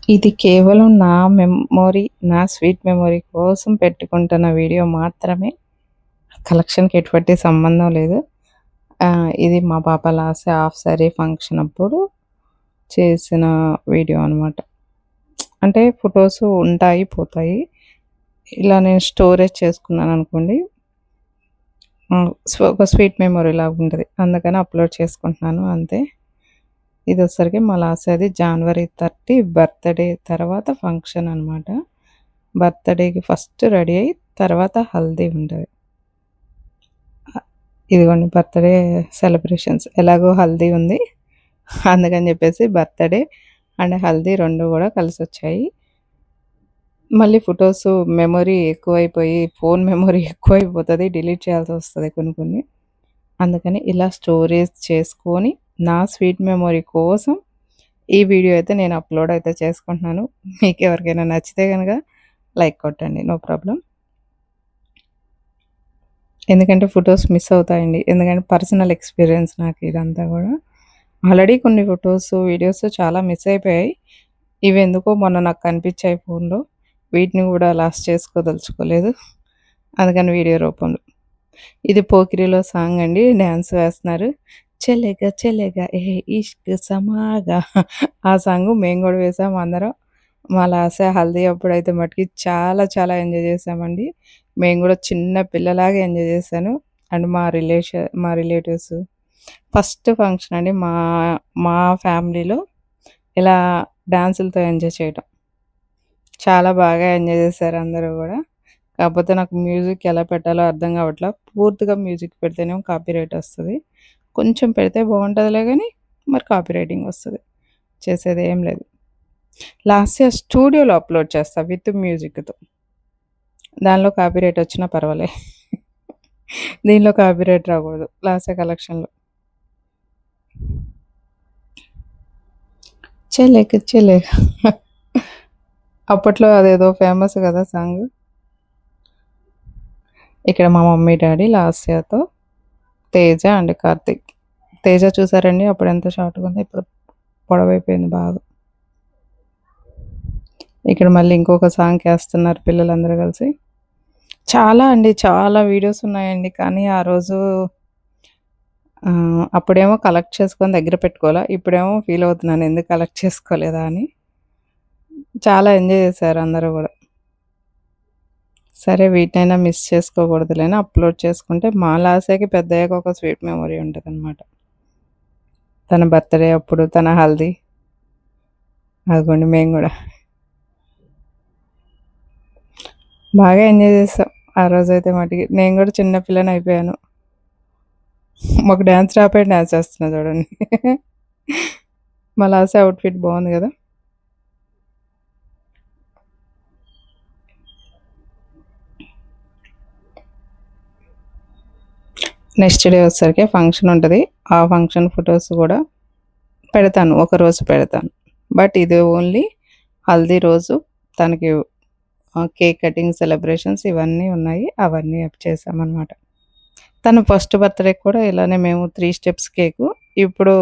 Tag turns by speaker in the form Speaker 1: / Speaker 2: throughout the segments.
Speaker 1: ఇది కేవలం నా మెమొరీ, నా స్వీట్ మెమొరీ కోసం పెట్టుకుంటున్న వీడియో మాత్రమే. కలెక్షన్‌కి ఎటువంటి సంబంధం లేదు. ఇది మా పాప లాస్ట్ హాఫ్ సారీ ఫంక్షన్ అప్పుడు చేసిన వీడియో అనమాట. అంటే ఫోటోస్ ఉంటాయి, పోతాయి. ఇలా నేను స్టోరేజ్ చేసుకున్నాననుకోండి. ఒక స్వీట్ మెమొరీ లాగుంటది. అందుకని అప్‌లోడ్ చేసుకుంటున్నాను అంతే. ఇదొచ్చేసరికి మా లాస్యాది జనవరి 30 బర్త్‌డే తర్వాత ఫంక్షన్ అనమాట. బర్త్‌డేకి ఫస్ట్ రెడీ అయ్యి తర్వాత హల్దీ ఉంటది. ఇదిగోండి బర్త్‌డే సెలబ్రేషన్స్. ఎలాగో హల్దీ ఉంది. అందుకని చెప్పేసి బర్త్‌డే అండ్ హల్దీ 2 కూడా కలిసొచ్చాయి. మళ్ళీ ఫోటోస్ మెమొరీ ఎక్కువైపోయి ఫోన్ మెమొరీ ఎక్కువైపోతది. డిలీట్ చేయాల్సొస్తది కొన్ని కొన్ని. అందుకని ఇలా స్టోరేజ్ చేసుకొని నా స్వీట్ మెమొరీ కోసం ఈ వీడియో అయితే నేను అప్‌లోడ్ అయితే చేసుకుంటున్నాను. మీకెవరికైనా నచ్చితే గనక లైక్ కొట్టండి. No problem. ఎందుకంటే ఫోటోస్ మిస్ అవుతాయండి. ఎందుకంటే పర్సనల్ ఎక్స్‌పీరియన్స్ నాకు ఇదంతా గూడా. ఆల్రెడీ కొన్ని ఫోటోస్, వీడియోస్ చాలా మిస్ అయిపోయాయి. ఇవెందుకో మొన్న నాకు కనిపించాయి ఫోన్‌లో. వీటిని గూడా లాస్ చేసుకోదలుచుకోలేదు. అందుకని వీడియో రూపంలో. ఇది 'పోకిరి'లో సాంగ్ అండి. డాన్స్ వేస్తున్నారు. చెలెగా చెలెగా ఏ ఇష్క్ సమాగా ఆ సాంగు మేము గూడా వేసాం అందరం. మా లాస్య హల్దీ అప్పుడైతే మటికి చాలా చాలా ఎంజాయ్ చేసామండి. మేము గూడా చిన్న పిల్లలాగా ఎంజాయ్ చేశాను. అండ్ మా రిలేటివ్స్ ఫస్ట్ ఫంక్షన్ అండి మా ఫ్యామిలీలో ఇలా డాన్సులతో ఎంజాయ్ చేయడం. చాలా బాగా ఎంజాయ్ చేశారు అందరూ గూడా. కాకపోతే నాకు మ్యూజిక్ ఎలా పెట్టాలో అర్థం కావట్లా. పూర్తిగా మ్యూజిక్ పెడితేనేమో కాపీరైట్ వస్తది. కొంచెం పెడితే బావుంటదిలే గానీ, మరి కాపీరైటింగ్ వస్తది. చేసేదేం లేదు. లాస్ట్ ఇయర్ స్టూడియోలో అప్‌లోడ్ చేస్తా విత్ మ్యూజిక్‌తో. దానిలో కాపీరైట్ వచ్చినా పర్వాలే. దీనిలో కాపీరైట్ రాకూడదు. లాస్య కలెక్షన్‌లో. చెలేక చెలేక అప్పట్లో అదేదో ఫేమస్ గదా సాంగు. ఇక్కడ మా మమ్మీ, డ్యాడీ లాస్యతో తేజ అండ్ కార్తిక్. తేజ చూసారండి అప్పుడు ఎంత షార్ట్‌గా ఉంది. ఇప్పుడు పొడవైపోయింది బాగా. ఇక్కడ మళ్ళీ ఇంకొక సాంగ్‌కేస్తున్నారు పిల్లలందరూ కలిసి. చాలా అండి. చాలా వీడియోస్ ఉన్నాయండి. కానీ ఆ రోజు అప్పుడేమో కలెక్ట్ చేసుకొని దగ్గర పెట్టుకోలా. ఇప్పుడేమో ఫీల్ అవుతున్నాను ఎందుకు కలెక్ట్ చేసుకోలేదా అని. చాలా ఎంజాయ్ చేశారు అందరూ గూడా. సరే వీటినైనా మిస్ చేసుకోకూడదులే అని అప్‌లోడ్ చేసుకుంటే మా లాస్యకి పెద్దయ్యాక ఒక స్వీట్ మెమొరీ ఉంటదనమాట. తన బర్త్‌డే అప్పుడు, తన హల్దీ. అదిగోండి మేము గూడా. బాగా ఎంజాయ్ చేసాం. ఆ రోజైతే మటికి. నేను గూడా చిన్న పిల్లనయిపోయాను. మాకు డాన్స్ రాపోయిన డాన్స్ చేస్తున్నా చూడండి. మా లాస్య అవుట్‌ఫిట్ బావుంది గదా! నెక్స్ట్ డే వచ్చేసరికి ఫంక్షన్ ఉంటది. ఆ ఫంక్షన్ ఫోటోస్ గూడా పెడతాను. ఒకరోజు పెడతాను. బట్ ఇది ఓన్లీ హల్దీ రోజు తనకి కేక్ కటింగ్ సెలబ్రేషన్స్ ఇవన్నీ ఉన్నాయి. అవన్నీ చేశామనమాట. తన ఫస్ట్ బర్త్‌డేకి కూడా ఇలానే మేము 3 స్టెప్స్ కేకు. ఇప్పుడు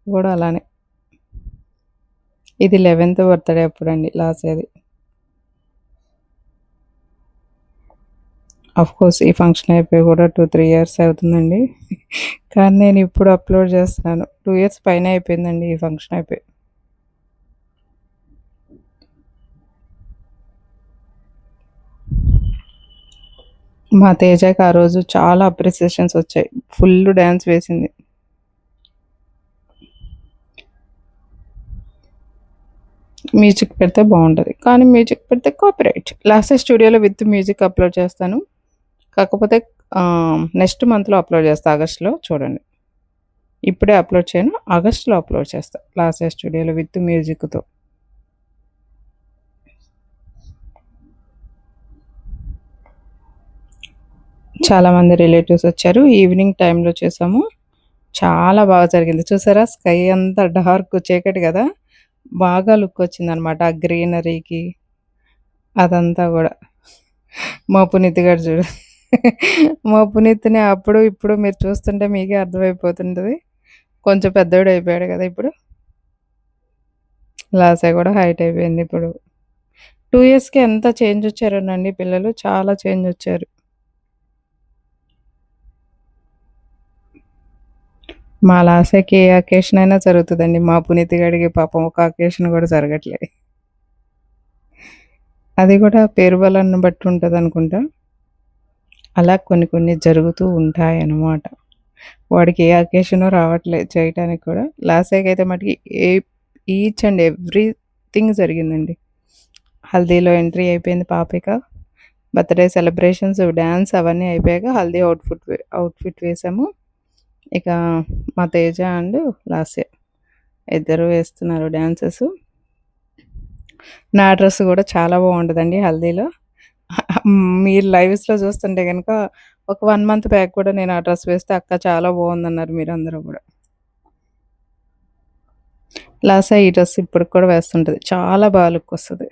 Speaker 1: గూడా అలానే. ఇది 11థ్ బర్త్‌డే అప్పుడండి లాస్యది. ఆఫ్‌కోర్స్ ఈ ఫంక్షన్ అయిపోయి కూడా 2, 3 ఇయర్స్ అవుతుందండి. కానీ నేను ఇప్పుడు అప్‌లోడ్ చేస్తున్నాను. 2 ఇయర్స్ పైనే అయిపోయిందండి ఈ ఫంక్షన్ అయిపోయి. మా తేజకి ఆ రోజు చాలా అప్రిసియేషన్స్ వచ్చాయి. ఫుల్ డాన్స్ వేసింది. మ్యూజిక్ పెడితే బావుంటది. కానీ మ్యూజిక్ పెడితే కాపీరైట్. లాస్య స్టూడియోలో విత్ మ్యూజిక్ అప్‌లోడ్ చేస్తాను. కాకపోతే నెక్స్ట్ మంత్‌లో అప్‌లోడ్ చేస్తా ఆగస్ట్‌లో చూడండి. ఇప్పుడే అప్‌లోడ్ చేయను. ఆగస్ట్‌లో అప్‌లోడ్ చేస్తా. లాస్య స్టూడియోలో విత్ మ్యూజిక్‌తో. చాలామంది రిలేటివ్స్ వచ్చారు. ఈవినింగ్ టైంలో చేసాము. చాలా బాగా జరిగింది. చూసారా స్కై అంతా డార్క్ చీకటి గదా! బాగా లుక్ వచ్చిందనమాట. ఆ గ్రీనరీకి అదంతా గూడా. మా పునీత్ గాడు చూడు. మా పునీత్‌ని అప్పుడు, ఇప్పుడు మీరు చూస్తుంటే మీకే అర్థమైపోతుంటది. కొంచెం పెద్దోడయిపోయాడు గదా ఇప్పుడు. లాసే కూడా హైట్ అయిపోయింది ఇప్పుడు. 2 ఇయర్స్‌కి ఎంత చేంజ్ వచ్చారోనండి పిల్లలు. చాలా చేంజ్ వచ్చారు. మా లాస్యకి ఏ అకేషన్ అయినా జరుగుతదండి. మా పునీత్ గాడికి పాపం ఒక అకేషన్ కూడా జరగట్లే. అది కూడా పేరు బలాన్ని బట్టి ఉంటదనుకుంటా. అలా కొన్ని కొన్ని జరుగుతూ ఉంటాయన్నమాట. వాడికి ఏ అకేషనో రావట్లే చేయటానికి కూడా. లాస్యకైతే మటికి ఏ ఈచ్ అండ్ ఎవ్రీథింగ్ జరిగిందండి. హల్దీలో ఎంట్రీ అయిపోయింది పాపిక. బర్త్‌డే సెలబ్రేషన్స్, డాన్స్ అవన్నీ అయిపోయాక హల్దీ అవుట్‌ఫిట్ వేసాము. ఇక మా తేజ అండ్ లాస్య ఇద్దరు వేస్తున్నారు డాన్సెస్. నా డ్రెస్ కూడా చాలా బాగుంటుందండి హల్దీలో. మీరు లైవ్స్‌లో చూస్తుంటే గనుక ఒక 1 మంత్ బ్యాక్ కూడా నేను ఆ డ్రెస్ వేస్తే అక్క చాలా బాగుందన్నారు మీరందరూ కూడా. లాస్య ఈ డ్రెస్ ఇప్పటికి కూడా వేస్తుంటది. చాలా బాగా లుక్ వస్తది.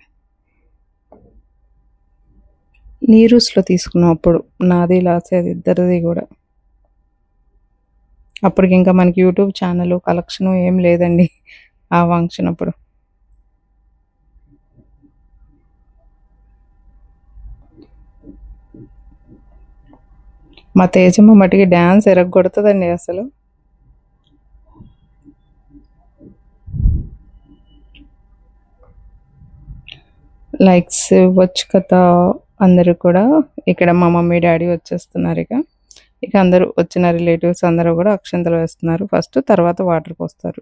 Speaker 1: నీరూస్‌లో తీసుకున్నాం అప్పుడు. నాది లాస్యది ఇద్దరిది కూడా. అప్పటికింకా మనకి యూట్యూబ్ ఛానల్, కలెక్షను ఏం లేదండి ఆ ఫంక్షన్ అప్పుడు. మా తేజమ్మ మటికి డాన్స్ ఇరగ్గొడతదండి అసలు. లైక్స్ ఇవ్వచ్చు కదా! అందరూ కూడా. ఇక్కడ మా మమ్మీ, డ్యాడీ వచ్చేస్తున్నారిక. ఇక అందరూ వచ్చిన రిలేటివ్స్ అందరూ కూడా అక్షింతలు వేస్తున్నారు ఫస్ట్. తర్వాత వాటర్ పోస్తారు.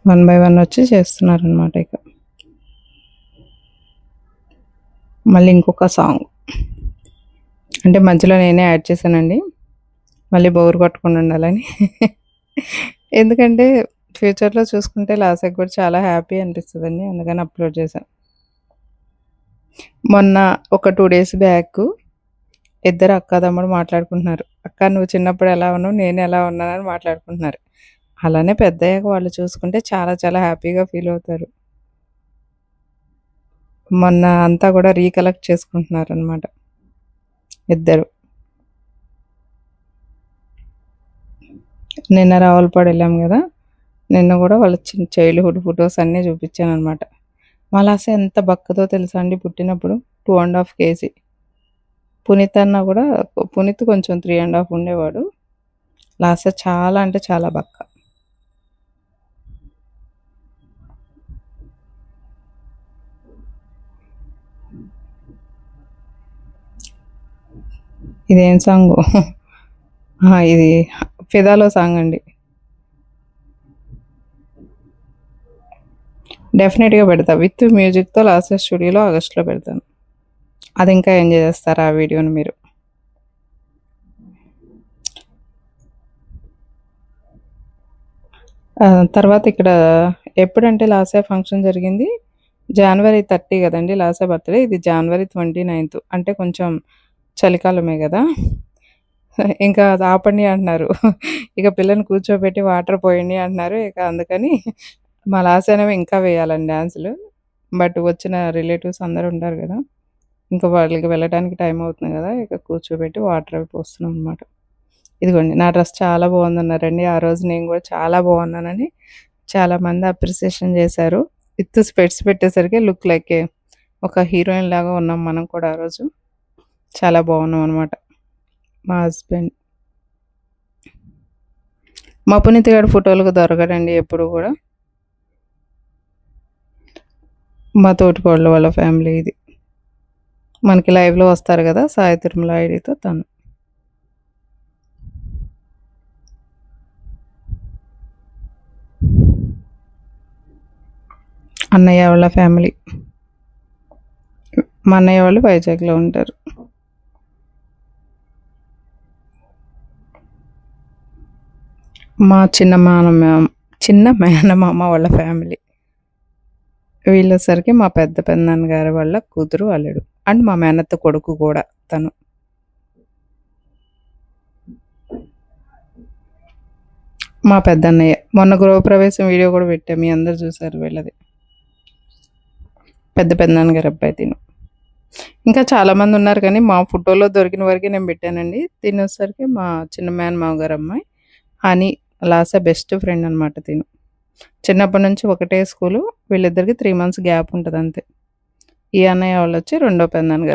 Speaker 1: వన్ బై వన్ వచ్చి చేస్తున్నారనమాట ఇక. మళ్ళీ ఇంకొక సాంగ్. అంటే మధ్యలో నేనే యాడ్ చేశానండి. మళ్ళీ బోర్ కొట్టకుండా ఉండాలని. ఎందుకంటే ఫ్యూచర్‌లో చూసుకుంటే లాస్యకి కూడా చాలా హ్యాపీ అనిపిస్తదండి. అందుకని అప్‌లోడ్ చేశా. మొన్న ఒక 2 డేస్ బ్యాక్ ఇద్దరు అక్కాతమ్ముడు మాట్లాడుకుంటున్నారు. "అక్క నువ్వు చిన్నప్పుడు ఎలా ఉన్నావు? నేను ఎలా ఉన్నానని" మాట్లాడుకుంటున్నారు. అలానే పెద్దయ్యాక వాళ్ళు చూసుకుంటే చాలా చాలా హ్యాపీగా ఫీల్ అవుతారు. మొన్న అంతా కూడా రీకలెక్ట్ చేసుకుంటున్నారనమాట ఇద్దరు. నిన్న రావులపాడు వెళ్ళాం కదా! నిన్న కూడా వాళ్ళ చైల్డ్‌హుడ్ ఫోటోస్ అన్నీ చూపించాననమాట. మా లాస్య ఎంత బక్కదో తెలుసా అండి పుట్టినప్పుడు 2½ కేజీ. పునీత్ అన్న కూడా పునీత్ కొంచెం 3½ ఉండేవాడు. లాస్య చాలా అంటే చాలా బక్క. ఇదేం సాంగో ఇది 'ఫిదాలో' సాంగ్ అండి. డెఫినెట్‌గా పెడతా. విత్ మ్యూజిక్‌తో లాస్య స్టూడియోలో ఆగస్ట్‌లో పెడతాను. అది ఇంకా ఎంజాయ్ చేస్తారు ఆ వీడియోని మీరు. తర్వాత ఇక్కడ ఎప్పుడంటే లాస్య ఫంక్షన్ జరిగింది జనవరి 30 కదండీ లాస్య బర్త్‌డే. ఇది జనవరి 29 అంటే కొంచెం చలికాలమే గదా! ఇంకా అది ఆపండి అంటున్నారు. ఇక పిల్లని కూర్చోబెట్టి వాటర్ పోయండి అంటున్నారు. ఇక అందుకని మా లాస్యనేమో ఇంకా వేయాలండి డాన్సులు. బట్ వచ్చిన రిలేటివ్స్ అందరూ ఉంటారు గదా! ఇంకా వాళ్ళకి వెళ్ళటానికి టైం అవుతుంది గదా! ఇక కూర్చోబెట్టి వాటర్ అవి పోస్తున్నాం అనమాట. ఇదిగోండి నా డ్రెస్ చాలా బాగుందన్నారండి. ఆ రోజు నేను కూడా చాలా బాగున్నానని చాలామంది అప్రిసియేషన్ చేశారు. విత్ స్పెట్స్ పెట్టేసరికి లుక్ లైక్ ఒక హీరోయిన్ లాగా ఉన్నాం మనం కూడా ఆ రోజు. చాలా బాగున్నాం అనమాట. మా హస్బెండ్. మా పునీత్ గాడు ఫోటోలకు దొరకడండి ఎప్పుడు కూడా. మా తోటికోడలు వాళ్ళ ఫ్యామిలీ ఇది. మనకి లైవ్‌లో వస్తారు కదా! సాయి తిరుమల ఐడితో తను. అన్నయ్య వాళ్ళ ఫ్యామిలీ. మా అన్నయ్య వాళ్ళు వైజాగ్‌లో ఉంటారు. మా చిన్న మేనమామ వాళ్ళ ఫ్యామిలీ. వీళ్ళొసరికి మా పెద్ద పెదనాన్నగారి వాళ్ళ కూతురు, అల్లుడు. అండ్ మా మేనత్త కొడుకు కూడా తను. మా పెద్దన్నయ్య. మొన్న గృహప్రవేశం వీడియో కూడా పెట్టా. మీ అందరూ చూసారు వీళ్ళది. పెద్ద పెదనాన్నగారి అబ్బాయి తిను. ఇంకా చాలామంది ఉన్నారు కానీ మా ఫోటోలో దొరికిన వరకే నేను పెట్టానండి. తినొచ్చేసరికి మా చిన్న మేనమామ గారి అమ్మాయి హనీ లాస్య బెస్ట్ ఫ్రెండ్ అనమాట తిను. చిన్నప్పటి నుంచి ఒకటే స్కూలు. వీళ్ళిద్దరికి 3 మంత్స్ గ్యాప్ ఉంటదంతే. ఈ అన్నయ్య వాళ్ళొచ్చి రెండో పెదనాన్నగారు.